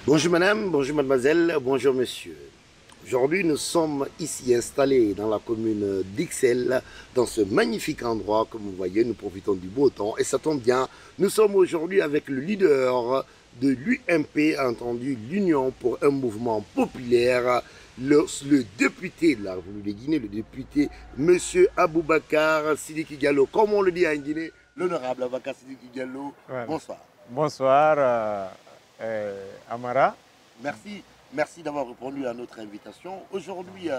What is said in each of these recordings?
Bonjour madame, bonjour mademoiselle, bonjour monsieur. Aujourd'hui, nous sommes ici installés dans la commune d'Ixelles, dans ce magnifique endroit, comme vous voyez, nous profitons du beau temps et ça tombe bien. Nous sommes aujourd'hui avec le leader de l'UMP, entendu l'Union pour un mouvement populaire, le député de la République de Guinée, le député monsieur Aboubakar Sidiki Diallo, comme on le dit en Guinée, l'honorable Aboubakar Sidiki Diallo. Voilà. Bonsoir. Bonsoir, Amara. Merci d'avoir répondu à notre invitation. Aujourd'hui,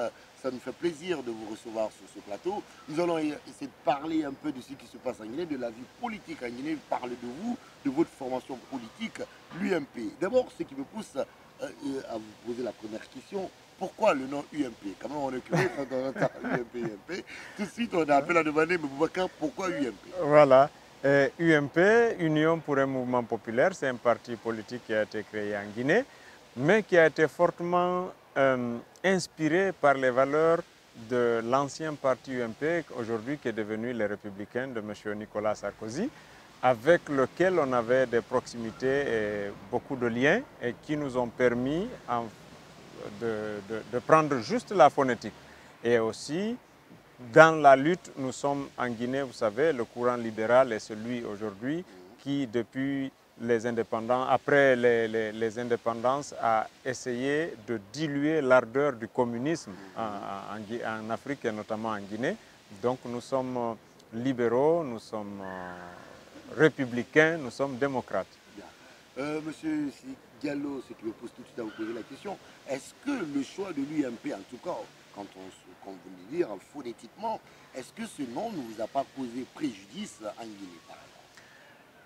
ça nous fait plaisir de vous recevoir sur ce plateau. Nous allons essayer de parler un peu de ce qui se passe en Guinée, de la vie politique en Guinée, parler de vous, de votre formation politique, l'UMP. D'abord, ce qui me pousse à vous poser la première question, pourquoi le nom UMP? Quand même, on est curieux quand on entend UMP. Tout de suite, on a appelé à demander, mais Boubacar, pourquoi UMP? Voilà. UMP, Union pour un mouvement populaire, c'est un parti politique qui a été créé en Guinée, mais qui a été fortement inspiré par les valeurs de l'ancien parti UMP, aujourd'hui qui est devenu les Républicains de M. Nicolas Sarkozy, avec lequel on avait des proximités et beaucoup de liens et qui nous ont permis de prendre juste la phonétique. Et aussi, dans la lutte, nous sommes en Guinée, vous savez, le courant libéral est celui aujourd'hui qui, depuis les indépendants, après les indépendances, a essayé de diluer l'ardeur du communisme en Afrique et notamment en Guinée. Donc nous sommes libéraux, nous sommes républicains, nous sommes démocrates. Monsieur Diallo, ce qui me pousse tout de suite à vous poser la question, est-ce que le choix de l'UMP, en tout cas, quand vous venez dire phonétiquement, est-ce que ce nom ne vous a pas causé préjudice en Guinée, par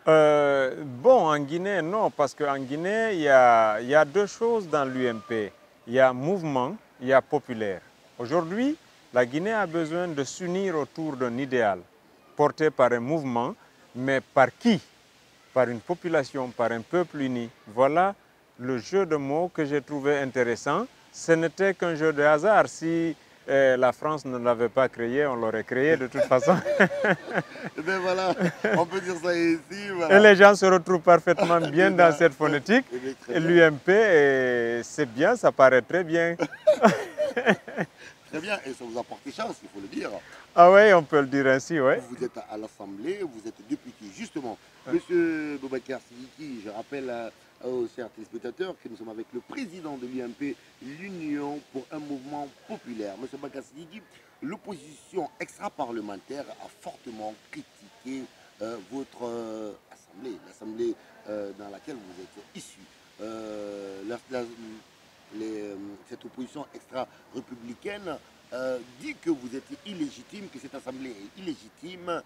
exemple? Bon, en Guinée, non, parce qu'en Guinée, il y a deux choses dans l'UMP. Il y a mouvement, il y a populaire. Aujourd'hui, la Guinée a besoin de s'unir autour d'un idéal porté par un mouvement, mais par qui? Par une population, par un peuple uni. Voilà le jeu de mots que j'ai trouvé intéressant. Ce n'était qu'un jeu de hasard. Si la France ne l'avait pas créé, on l'aurait créé de toute façon. Et bien voilà, on peut dire ça ici. Voilà. Et les gens se retrouvent parfaitement bien dans cette phonétique. L'UMP, c'est bien, ça paraît très bien. Très bien, et ça vous a porté chance, il faut le dire. Ah oui, on peut le dire ainsi, oui. Vous êtes à l'Assemblée, vous êtes député. Justement, Monsieur Boubacar Sidiki, je rappelle aux chers téléspectateurs que nous sommes avec le président de l'UMP, l'Union pour un mouvement populaire. Monsieur Boubacar Sidiki, l'opposition extra-parlementaire a fortement critiqué votre Assemblée, l'Assemblée dans laquelle vous êtes issu. Cette opposition extra-républicaine dit que vous êtes illégitime, que cette assemblée est illégitime,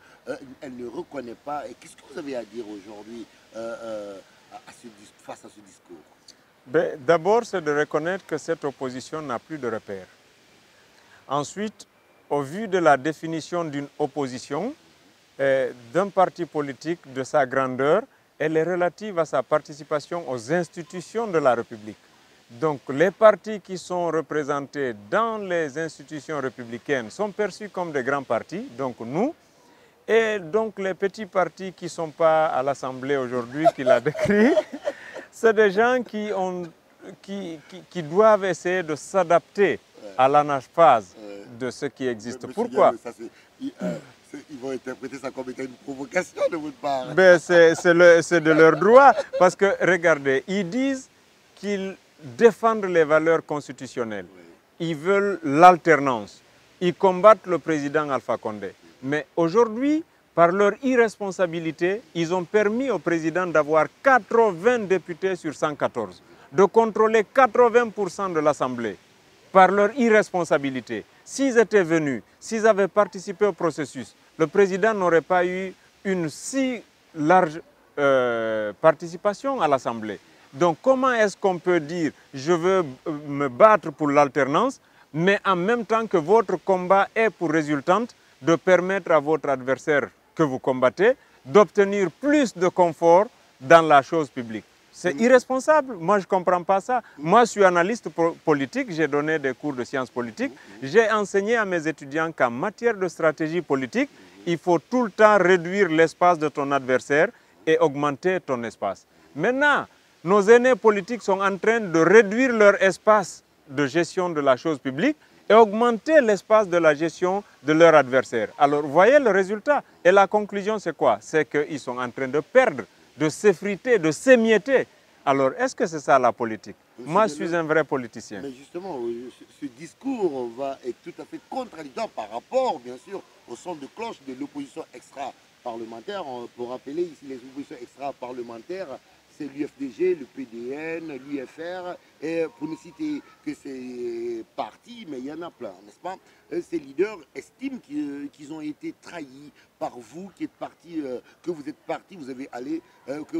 elle ne reconnaît pas. Et qu'est-ce que vous avez à dire aujourd'hui face à ce discours? D'abord, c'est de reconnaître que cette opposition n'a plus de repères. Ensuite, au vu de la définition d'une opposition, d'un parti politique de sa grandeur, elle est relative à sa participation aux institutions de la République. Donc les partis qui sont représentés dans les institutions républicaines sont perçus comme des grands partis, donc nous, et donc les petits partis qui ne sont pas à l'Assemblée aujourd'hui, qu'il a décrit, c'est des gens qui doivent essayer de s'adapter à l'anaphase de ce qui existe. Pourquoi? Ils vont interpréter ça comme étant une provocation de votre part. C'est de leur droit, parce que regardez, ils disent qu'ils défendent les valeurs constitutionnelles. Ils veulent l'alternance. Ils combattent le président Alpha Condé. Mais aujourd'hui, par leur irresponsabilité, ils ont permis au président d'avoir 80 députés sur 114, de contrôler 80% de l'Assemblée. Par leur irresponsabilité. S'ils étaient venus, s'ils avaient participé au processus, le président n'aurait pas eu une si large participation à l'Assemblée. Donc comment est-ce qu'on peut dire « je veux me battre pour l'alternance » mais en même temps que votre combat est pour résultante de permettre à votre adversaire que vous combattez d'obtenir plus de confort dans la chose publique. C'est irresponsable. Moi, je ne comprends pas ça. Moi, je suis analyste politique. J'ai donné des cours de sciences politiques. J'ai enseigné à mes étudiants qu'en matière de stratégie politique, il faut tout le temps réduire l'espace de ton adversaire et augmenter ton espace. Maintenant, Nos aînés politiques sont en train de réduire leur espace de gestion de la chose publique et augmenter l'espace de la gestion de leurs adversaires. Alors, vous voyez le résultat. Et la conclusion, c'est quoi? C'est qu'ils sont en train de perdre, de s'effriter, de s'émietter. Alors, est-ce que c'est ça la politique? Moi, je suis un vrai politicien. Mais justement, ce discours est tout à fait contradictoire par rapport, bien sûr, au son de cloche de l'opposition extra-parlementaire. Pour rappeler ici, les oppositions extra-parlementaires, c'est l'UFDG, le PDN, l'UFR, et pour ne citer que ces partis, mais il y en a plein, n'est-ce pas? Ces leaders estiment qu'ils ont été trahis par vous, qui êtes parti, que vous êtes parti, vous avez allé, que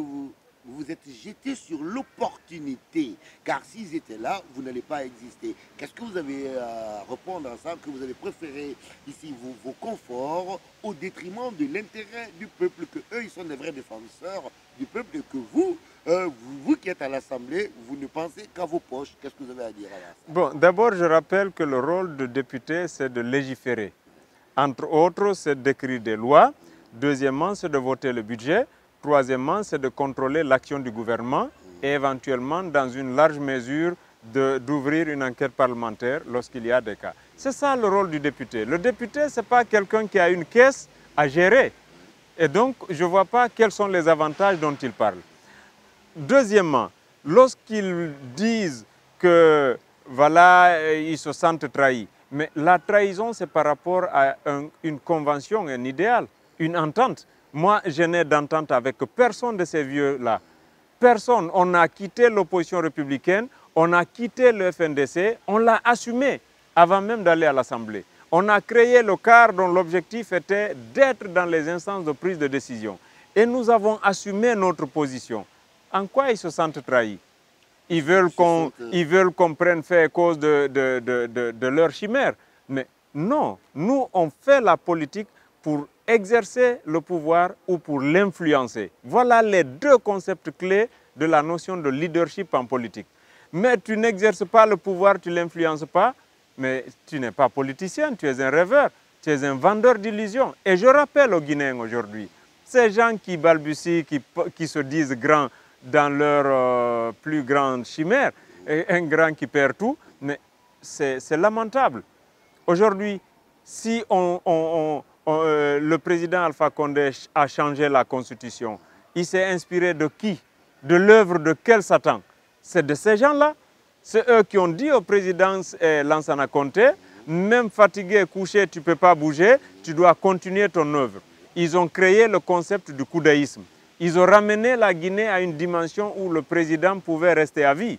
vous êtes jeté sur l'opportunité, car s'ils étaient là, vous n'allez pas exister. Qu'est-ce que vous avez à répondre à ça, que vous avez préféré ici vos conforts au détriment de l'intérêt du peuple, que eux, ils sont des vrais défenseurs du peuple, et que vous qui êtes à l'Assemblée, vous ne pensez qu'à vos poches. Qu'est-ce que vous avez à dire à ça? Bon, d'abord, je rappelle que le rôle de député, c'est de légiférer. Entre autres, c'est d'écrire des lois. Deuxièmement, c'est de voter le budget. Troisièmement, c'est de contrôler l'action du gouvernement et éventuellement, dans une large mesure, d'ouvrir une enquête parlementaire lorsqu'il y a des cas. C'est ça le rôle du député. Le député, ce n'est pas quelqu'un qui a une caisse à gérer. Et donc, je ne vois pas quels sont les avantages dont il parle. Deuxièmement, lorsqu'ils disent que, voilà, ils se sentent trahis, mais la trahison, c'est par rapport à une convention, un idéal, une entente. Moi, je n'ai d'entente avec personne de ces vieux-là. Personne. On a quitté l'opposition républicaine, on a quitté le FNDC, on l'a assumé avant même d'aller à l'Assemblée. On a créé le CAR dont l'objectif était d'être dans les instances de prise de décision. Et nous avons assumé notre position. En quoi ils se sentent trahis? Ils veulent qu'on prenne fait à cause de leur chimère. Mais non, nous, on fait la politique pour exercer le pouvoir ou pour l'influencer. Voilà les deux concepts clés de la notion de leadership en politique. Mais tu n'exerces pas le pouvoir, tu ne l'influences pas, mais tu n'es pas politicien, tu es un rêveur, tu es un vendeur d'illusions. Et je rappelle aux Guinéens aujourd'hui, ces gens qui balbutient, qui se disent grands dans leur plus grande chimère, et un grand qui perd tout, mais c'est lamentable. Aujourd'hui, si le président Alpha Condé a changé la constitution, il s'est inspiré de qui? De l'œuvre de quel Satan? C'est de ces gens-là. C'est eux qui ont dit au président Lansana Conté, même fatigué, couché, tu ne peux pas bouger, tu dois continuer ton œuvre. Ils ont créé le concept du coudaïsme. Ils ont ramené la Guinée à une dimension où le président pouvait rester à vie.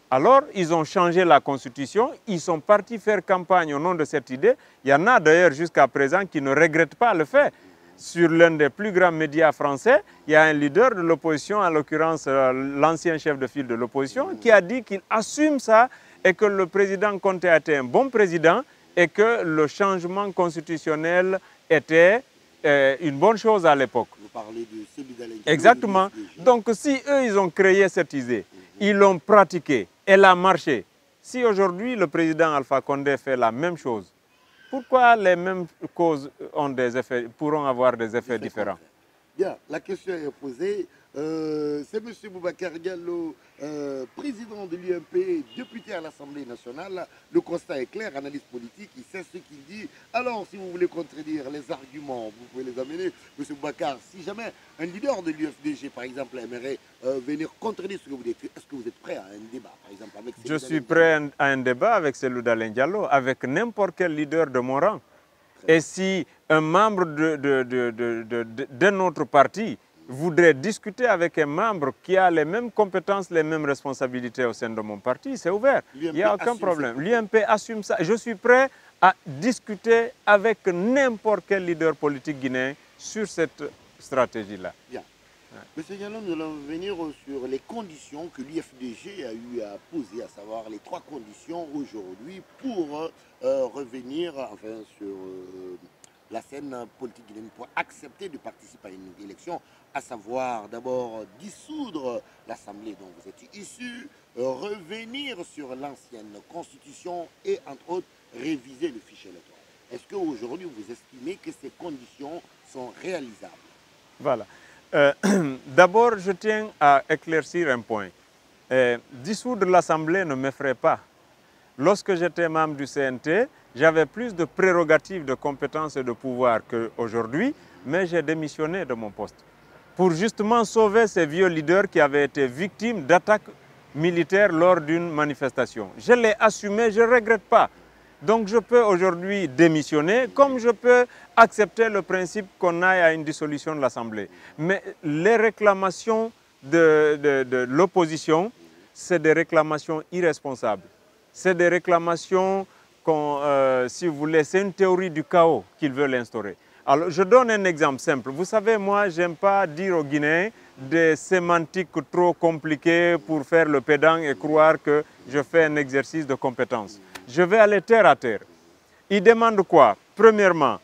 Alors, ils ont changé la constitution, ils sont partis faire campagne au nom de cette idée. Il y en a d'ailleurs jusqu'à présent qui ne regrettent pas le fait. Sur l'un des plus grands médias français, il y a un leader de l'opposition, en l'occurrence l'ancien chef de file de l'opposition, qui a dit qu'il assume ça et que le président Conté a été un bon président et que le changement constitutionnel était une bonne chose à l'époque. Vous parlez de Cellou Dalein. Exactement. Donc si eux, ils ont créé cette idée, ils l'ont pratiquée, elle a marché. Si aujourd'hui le président Alpha Condé fait la même chose, pourquoi les mêmes causes pourront avoir des effets différents? Bien, la question est posée. C'est M. Boubacar Diallo, président de l'UMP, député à l'Assemblée nationale. Le constat est clair, analyse politique, il sait ce qu'il dit. Alors, si vous voulez contredire les arguments, vous pouvez les amener. M. Boubacar, si jamais un leader de l'UFDG, par exemple, aimerait venir contredire ce que vous dites, est-ce que vous êtes prêt à un débat, par exemple, avec Je suis prêt à un débat avec Cellou Dalein Diallo, avec n'importe quel leader de mon rang. Et si un membre de notre parti voudrait discuter avec un membre qui a les mêmes compétences, les mêmes responsabilités au sein de mon parti, c'est ouvert. Il n'y a aucun problème. L'UMP assume ça. Je suis prêt à discuter avec n'importe quel leader politique guinéen sur cette stratégie-là. Bien. Monsieur Diallo, nous allons venir sur les conditions que l'UFDG a eu à poser, à savoir les 3 conditions aujourd'hui pour revenir sur la scène politique guinéenne, pour accepter de participer à une élection, à savoir d'abord dissoudre l'Assemblée dont vous êtes issu, revenir sur l'ancienne constitution et entre autres réviser le fichier électoral. Est-ce qu'aujourd'hui vous estimez que ces conditions sont réalisables? Voilà. D'abord, je tiens à éclaircir un point. Dissoudre l'Assemblée ne m'effraie pas. Lorsque j'étais membre du CNT, j'avais plus de prérogatives, de compétences et de pouvoir qu'aujourd'hui, mais j'ai démissionné de mon poste pour justement sauver ces vieux leaders qui avaient été victimes d'attaques militaires lors d'une manifestation. Je l'ai assumé, je ne regrette pas. Donc je peux aujourd'hui démissionner, comme je peux accepter le principe qu'on aille à une dissolution de l'Assemblée. Mais les réclamations de l'opposition, c'est des réclamations irresponsables. C'est des réclamations, si vous voulez, c'est une théorie du chaos qu'ils veulent instaurer. Alors, je donne un exemple simple. Vous savez, moi, je n'aime pas dire aux Guinéens des sémantiques trop compliquées pour faire le pédant et croire que je fais un exercice de compétence. Je vais aller terre à terre. Ils demandent quoi? Premièrement,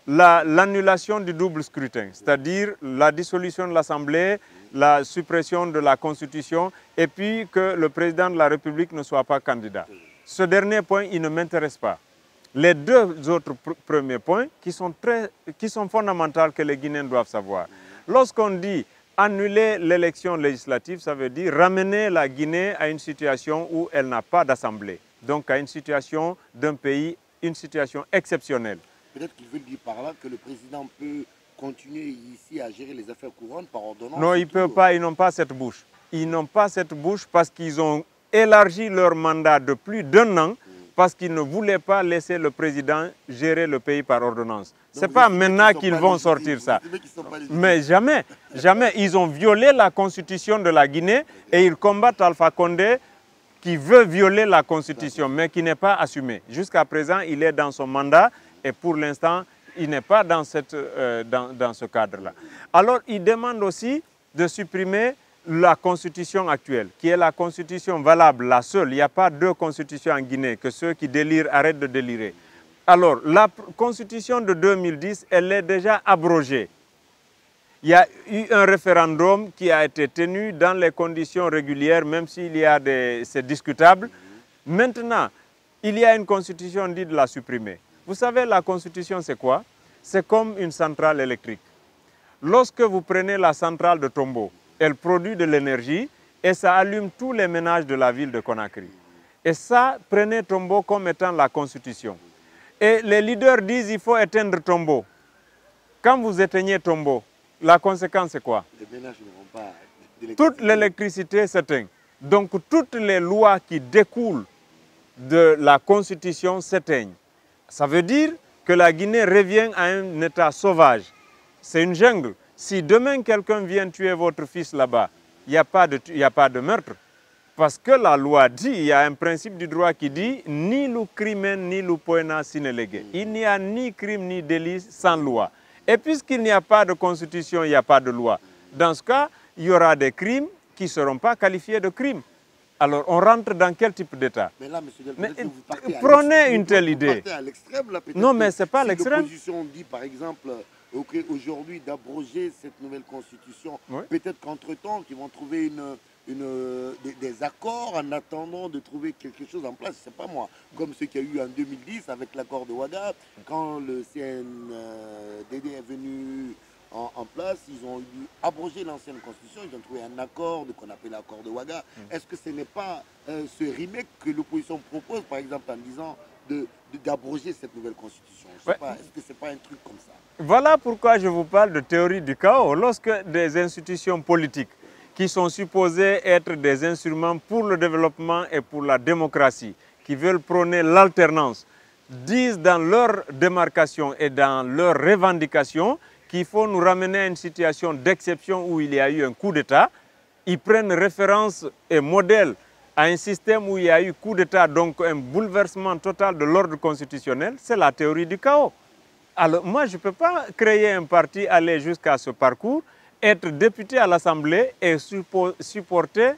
l'annulation du double scrutin, c'est-à-dire la dissolution de l'Assemblée, la suppression de la Constitution et puis que le président de la République ne soit pas candidat. Ce dernier point, il ne m'intéresse pas. Les deux autres premiers points qui sont fondamentaux que les Guinéens doivent savoir. Lorsqu'on dit annuler l'élection législative, ça veut dire ramener la Guinée à une situation où elle n'a pas d'assemblée. Donc à une situation d'un pays, une situation exceptionnelle. Peut-être qu'il veut dire par là que le président peut continuer ici à gérer les affaires courantes par ordonnance. Non, il ne peut pas, ils n'ont pas cette bouche. Ils n'ont pas cette bouche parce qu'ils ont élargi leur mandat de plus d'1 an parce qu'ils ne voulaient pas laisser le président gérer le pays par ordonnance. Ce n'est pas maintenant qu'ils vont sortir ça. Mais jamais, jamais. Ils ont violé la constitution de la Guinée et ils combattent Alpha Condé qui veut violer la constitution mais qui n'est pas assumé. Jusqu'à présent, il est dans son mandat et pour l'instant, il n'est pas dans ce cadre-là. Alors, il demande aussi de supprimer la constitution actuelle, qui est la constitution valable, la seule. Il n'y a pas deux constitutions en Guinée, que ceux qui délirent arrêtent de délirer. Alors, la constitution de 2010, elle est déjà abrogée. Il y a eu un référendum qui a été tenu dans les conditions régulières, même s'il y a c'est discutable. Maintenant, il y a une constitution, on dit de la supprimer. Vous savez, la constitution, c'est quoi? C'est comme une centrale électrique. Lorsque vous prenez la centrale de Tombo, elle produit de l'énergie et ça allume tous les ménages de la ville de Conakry. Et ça, prenez Tombo comme étant la constitution. Et les leaders disent qu'il faut éteindre Tombo. Quand vous éteignez Tombo, la conséquence c'est quoi? Les ménages ne vont pas toute l'électricité s'éteint. Donc toutes les lois qui découlent de la constitution s'éteignent. Ça veut dire que la Guinée revient à un état sauvage. C'est une jungle. Si demain quelqu'un vient tuer votre fils là-bas, il n'y a pas de meurtre. Parce que la loi dit, il y a un principe du droit qui dit ni le crime ni le poena sine lege. Il n'y a ni crime ni délit sans loi. Et puisqu'il n'y a pas de constitution, il n'y a pas de loi. Dans ce cas, il y aura des crimes qui ne seront pas qualifiés de crimes. Alors, on rentre dans quel type d'État? Mais là, monsieur Delphin, vous partez prenez une telle idée. Vous partez à l'extrême, là, non, mais ce n'est pas l'extrême. Si l'opposition dit, par exemple, aujourd'hui, d'abroger cette nouvelle constitution, oui. Peut-être qu'entre-temps, ils vont trouver des accords en attendant de trouver quelque chose en place, je ne sais pas moi, comme ce qu'il y a eu en 2010 avec l'accord de Ouaga, quand le CNDD est venu en place, ils ont dû abroger l'ancienne constitution, ils ont trouvé un accord qu'on appelle l'accord de Ouaga. Est-ce que ce n'est pas ce remake que l'opposition propose, par exemple, en disant d'abroger cette nouvelle constitution? Je sais pas, est-ce que ce n'est pas un truc comme ça? Voilà pourquoi je vous parle de théorie du chaos. Lorsque des institutions politiques qui sont supposées être des instruments pour le développement et pour la démocratie, qui veulent prôner l'alternance, disent dans leur démarcation et dans leurs revendications qu'il faut nous ramener à une situation d'exception où il y a eu un coup d'État, ils prennent référence et modèle à un système où il y a eu coup d'État, donc un bouleversement total de l'ordre constitutionnel, c'est la théorie du chaos. Alors moi, je ne peux pas créer un parti, aller jusqu'à ce parcours, être député à l'Assemblée et supporter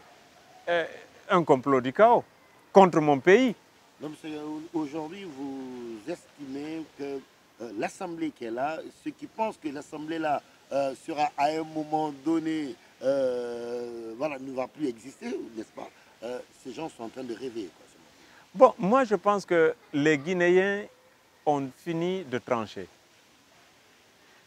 un complot du chaos contre mon pays. Donc aujourd'hui, vous estimez que l'Assemblée qui est là, ceux qui pensent que l'Assemblée là sera à un moment donné, voilà, ne va plus exister, n'est-ce pas? Ces gens sont en train de rêver. Quoi. Bon, moi je pense que les Guinéens ont fini de trancher.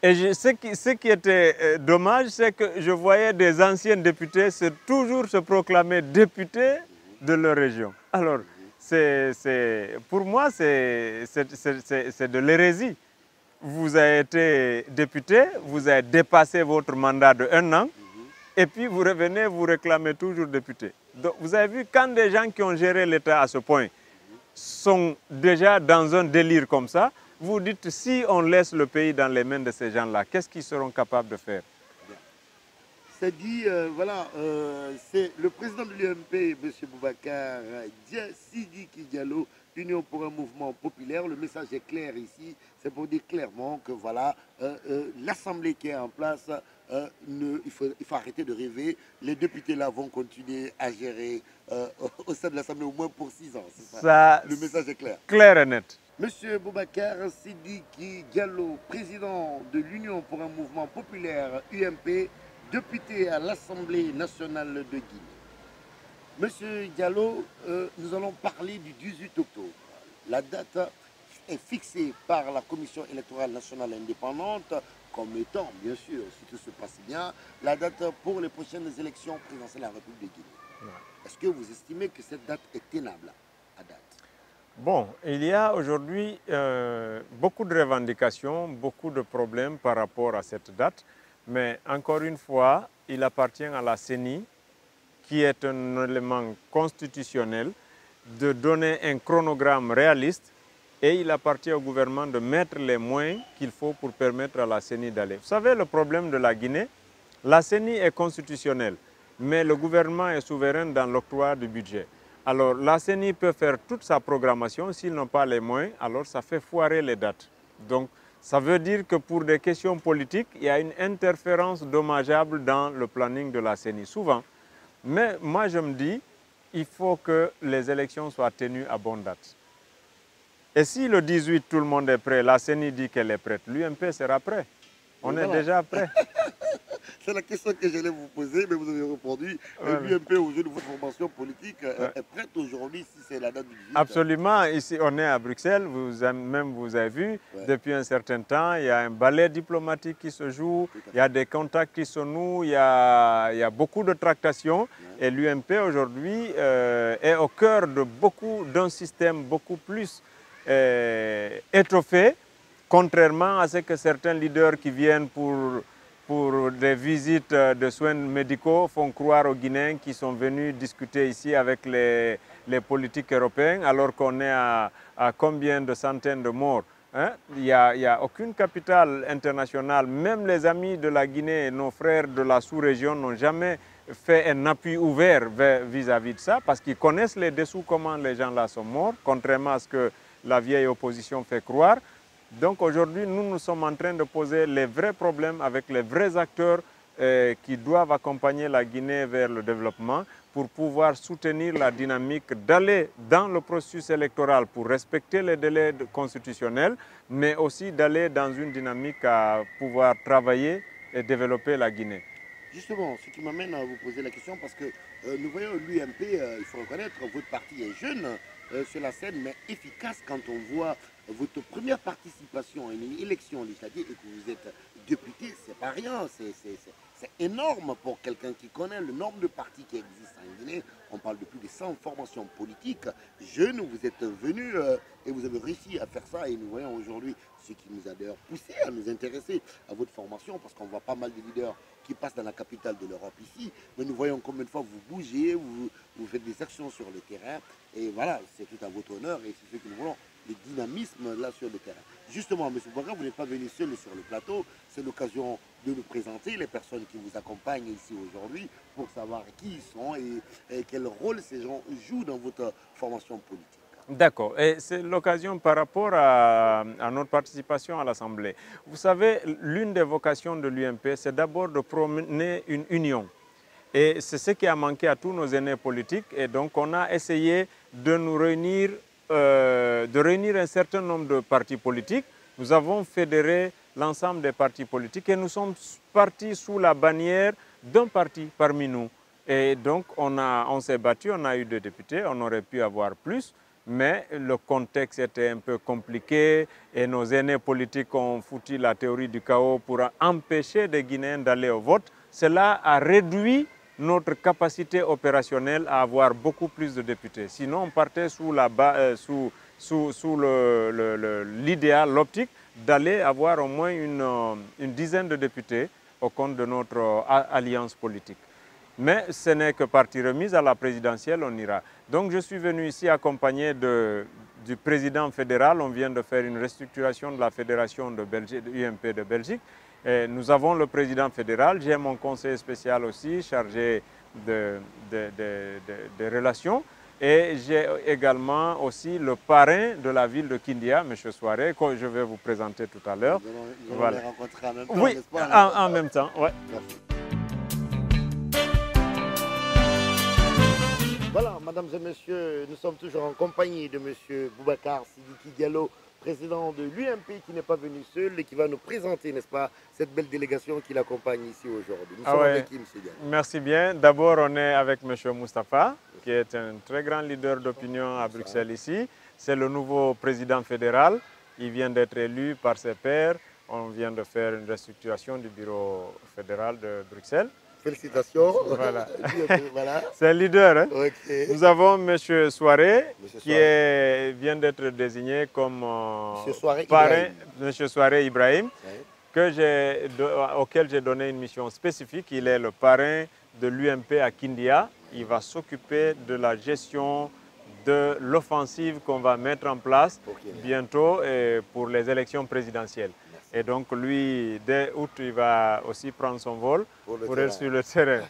Et ce qui était dommage, c'est que je voyais des anciens députés toujours se proclamer députés de leur région. Alors, pour moi, c'est de l'hérésie. Vous avez été député, vous avez dépassé votre mandat de 1 an, et puis vous revenez, vous réclamez toujours député. Donc, vous avez vu, quand des gens qui ont géré l'État à ce point sont déjà dans un délire comme ça, vous dites, si on laisse le pays dans les mains de ces gens-là, qu'est-ce qu'ils seront capables de faire? C'est dit, voilà, c'est le président de l'UMP, M. Boubacar Sidiki Diallo, Union pour un mouvement populaire. Le message est clair ici, c'est pour dire clairement que voilà, l'Assemblée qui est en place, il faut arrêter de rêver. Les députés là vont continuer à gérer au sein de l'Assemblée au moins pour 6 ans. Ça, le message est clair. Clair et net. Monsieur Boubacar Sidiki Diallo, président de l'Union pour un mouvement populaire UMP, député à l'Assemblée nationale de Guinée. Monsieur Diallo, nous allons parler du 18 octobre. La date est fixée par la Commission électorale nationale indépendante comme étant, bien sûr, si tout se passe bien, la date pour les prochaines élections présidentielles de la République de Guinée. Est-ce que vous estimez que cette date est tenable à date? Bon, il y a aujourd'hui beaucoup de revendications, beaucoup de problèmes par rapport à cette date. Mais encore une fois, il appartient à la CENI, qui est un élément constitutionnel, de donner un chronogramme réaliste et il appartient au gouvernement de mettre les moyens qu'il faut pour permettre à la CENI d'aller. Vous savez, le problème de la Guinée, la CENI est constitutionnelle, mais le gouvernement est souverain dans l'octroi du budget. Alors la CENI peut faire toute sa programmation, s'ils n'ont pas les moyens, alors ça fait foirer les dates. Donc, ça veut dire que pour des questions politiques, il y a une interférence dommageable dans le planning de la CENI, souvent. Mais moi, je me dis, il faut que les élections soient tenues à bonne date. Et si le 18, tout le monde est prêt, la CENI dit qu'elle est prête, l'UMP sera prêt. On est déjà prêt. C'est la question que j'allais vous poser, mais vous avez répondu. L'UMP, aujourd'hui, de votre formation politique, est prête aujourd'hui si c'est la date du 18? Absolument. Ici, on est à Bruxelles. Vous avez vu, depuis un certain temps, il y a un ballet diplomatique qui se joue, il y a des contacts qui se nouent, il y a beaucoup de tractations. Et l'UMP, aujourd'hui, est au cœur d'un système beaucoup plus étoffé, contrairement à ce que certains leaders qui viennent pour des visites de soins médicaux font croire aux Guinéens qui sont venus discuter ici avec les politiques européens, alors qu'on est à combien de centaines de morts. Hein? Il n'y a aucune capitale internationale, même les amis de la Guinée, nos frères de la sous-région n'ont jamais fait un appui ouvert vis-à-vis de ça, parce qu'ils connaissent les dessous, comment les gens là sont morts, contrairement à ce que la vieille opposition fait croire. Donc aujourd'hui, nous sommes en train de poser les vrais problèmes avec les vrais acteurs qui doivent accompagner la Guinée vers le développement pour pouvoir soutenir la dynamique d'aller dans le processus électoral pour respecter les délais constitutionnels, mais aussi d'aller dans une dynamique à pouvoir travailler et développer la Guinée. Justement, ce qui m'amène à vous poser la question, parce que nous voyons l'UMP, il faut reconnaître, votre parti est jeune sur la scène, mais efficace quand on voit votre première participation à une élection législative et que vous êtes député, c'est pas rien, c'est énorme pour quelqu'un qui connaît le nombre de partis qui existent en Guinée. On parle de plus de 100 formations politiques. Jeunes, vous êtes venus et vous avez réussi à faire ça. Et nous voyons aujourd'hui ce qui nous a d'ailleurs poussé à nous intéresser à votre formation, parce qu'on voit pas mal de leaders qui passent dans la capitale de l'Europe ici. Mais nous voyons combien de fois vous bougez, vous faites des actions sur le terrain. Et voilà, c'est tout à votre honneur et c'est ce que nous voulons, le dynamisme là sur le terrain. Justement, M. Boubacar, vous n'êtes pas venu seul sur le plateau. C'est l'occasion de nous présenter les personnes qui vous accompagnent ici aujourd'hui pour savoir qui ils sont et quel rôle ces gens jouent dans votre formation politique. D'accord. Et c'est l'occasion par rapport à notre participation à l'Assemblée. Vous savez, l'une des vocations de l'UMP, c'est d'abord de promener une union. Et c'est ce qui a manqué à tous nos aînés politiques. Et donc, on a essayé de nous réunir, un certain nombre de partis politiques. Nous avons fédéré l'ensemble des partis politiques et nous sommes partis sous la bannière d'un parti parmi nous. Et donc, on s'est battu, on a eu 2 députés, on aurait pu avoir plus. mais le contexte était un peu compliqué et nos aînés politiques ont foutu la théorie du chaos pour empêcher les Guinéens d'aller au vote. Cela a réduit notre capacité opérationnelle à avoir beaucoup plus de députés. Sinon, on partait sous l'idéal, l'optique d'aller avoir au moins une dizaine de députés au compte de notre alliance politique. Mais ce n'est que partie remise à la présidentielle, on ira. Donc je suis venu ici accompagné du président fédéral. On vient de faire une restructuration de la fédération de UMP de Belgique. Et nous avons le président fédéral, j'ai mon conseiller spécial aussi chargé des relations. Et j'ai également aussi le parrain de la ville de Kindia, M. Soiré, que je vais vous présenter tout à l'heure. Nous allons les rencontrer en même temps, oui, n'est-ce pas? en même temps, ouais. Merci. Voilà, mesdames et messieurs, nous sommes toujours en compagnie de M. Boubacar Sidiki Diallo, président de l'UMP, qui n'est pas venu seul et qui va nous présenter, n'est-ce pas, cette belle délégation qui l'accompagne ici aujourd'hui. Nous sommes avec qui, M. Diallo? Merci bien. D'abord, on est avec M. Moustapha, qui est un très grand leader d'opinion à Bruxelles ici. C'est le nouveau président fédéral. Il vient d'être élu par ses pairs. On vient de faire une restructuration du bureau fédéral de Bruxelles. Félicitations. Voilà. Voilà. C'est un leader. Hein? Okay. Nous avons M. Soiré, qui vient d'être désigné comme parrain, M. Soiré Ibrahim, auquel j'ai donné une mission spécifique. Il est le parrain de l'UMP à Kindia. Il va s'occuper de la gestion de l'offensive qu'on va mettre en place bientôt pour les élections présidentielles. Et donc lui, dès août, il va aussi prendre son vol pour être sur le terrain.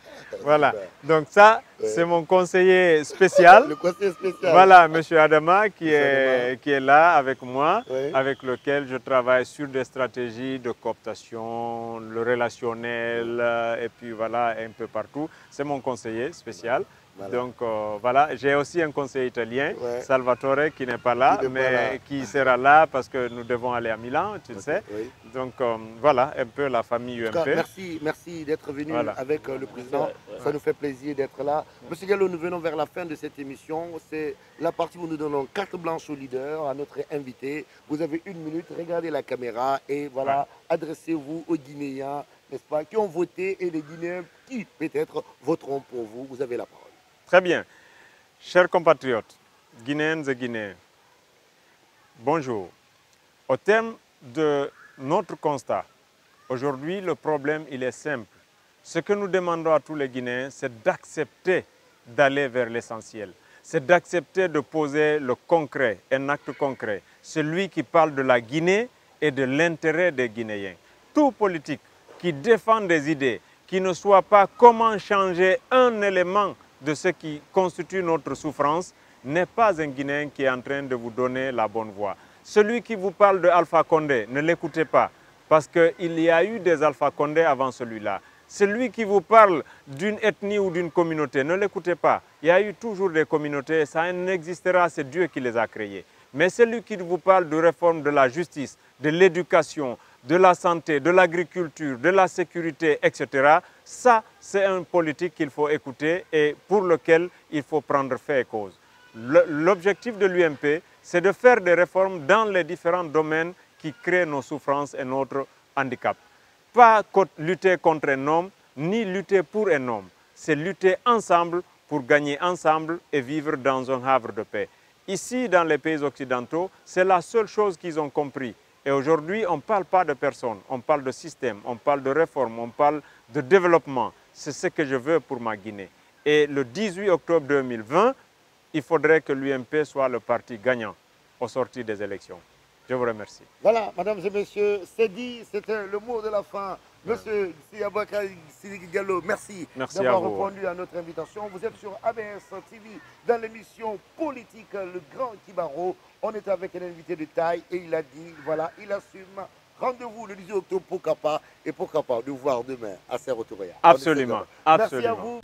Voilà. Donc ça, c'est mon conseiller spécial. Le conseiller spécial. Voilà, M. Adama qui est là avec moi, avec lequel je travaille sur des stratégies de cooptation, le relationnel, et puis voilà, un peu partout. C'est mon conseiller spécial. Voilà. Donc voilà, j'ai aussi un conseiller italien, Salvatore, qui n'est pas là, mais qui sera là parce que nous devons aller à Milan, tu le sais. Oui. Donc voilà, un peu la famille UMP. Cas, merci d'être venu avec le président. Ça nous fait plaisir d'être là. Monsieur Diallo, nous venons vers la fin de cette émission. C'est la partie où nous donnons carte blanche au leader, à notre invité. Vous avez 1 minute, regardez la caméra et voilà, adressez-vous aux Guinéens, n'est-ce pas, qui ont voté et les Guinéens qui peut-être voteront pour vous. Vous avez la parole. Très bien. Chers compatriotes, Guinéennes et Guinéens, bonjour. Au terme de notre constat, aujourd'hui, le problème, il est simple. Ce que nous demandons à tous les Guinéens, c'est d'accepter d'aller vers l'essentiel. C'est d'accepter de poser le concret, un acte concret. Celui qui parle de la Guinée et de l'intérêt des Guinéens. Tout politique qui défend des idées, qui ne soit pas comment changer un élément de ce qui constitue notre souffrance, n'est pas un Guinéen qui est en train de vous donner la bonne voie. Celui qui vous parle de Alpha Condé, ne l'écoutez pas, parce qu'il y a eu des Alpha Condé avant celui-là. Celui qui vous parle d'une ethnie ou d'une communauté, ne l'écoutez pas. Il y a eu toujours des communautés, ça n'existera, c'est Dieu qui les a créées. Mais celui qui vous parle de réforme de la justice, de l'éducation, de la santé, de l'agriculture, de la sécurité, etc., ça, c'est un politique qu'il faut écouter et pour lequel il faut prendre fait et cause. L'objectif de l'UMP, c'est de faire des réformes dans les différents domaines qui créent nos souffrances et notre handicap. Pas lutter contre un homme, ni lutter pour un homme. C'est lutter ensemble pour gagner ensemble et vivre dans un havre de paix. Ici, dans les pays occidentaux, c'est la seule chose qu'ils ont compris. Et aujourd'hui, on ne parle pas de personnes, on parle de système, on parle de réforme, on parle de développement. C'est ce que je veux pour ma Guinée. Et le 18 octobre 2020, il faudrait que l'UMP soit le parti gagnant au sortir des élections. Je vous remercie. Voilà, mesdames et messieurs, c'est dit, c'était le mot de la fin. Monsieur Boubacar Sidiki Diallo, merci d'avoir répondu à notre invitation. Vous êtes sur ABS TV dans l'émission politique Le Grand Kibaro. On était avec un invité de taille et il a dit, voilà, il assume. Rendez-vous le 18 octobre, pourquoi pas, et pourquoi pas de voir demain à Serre-Autoréa. Absolument, absolument. Merci à vous.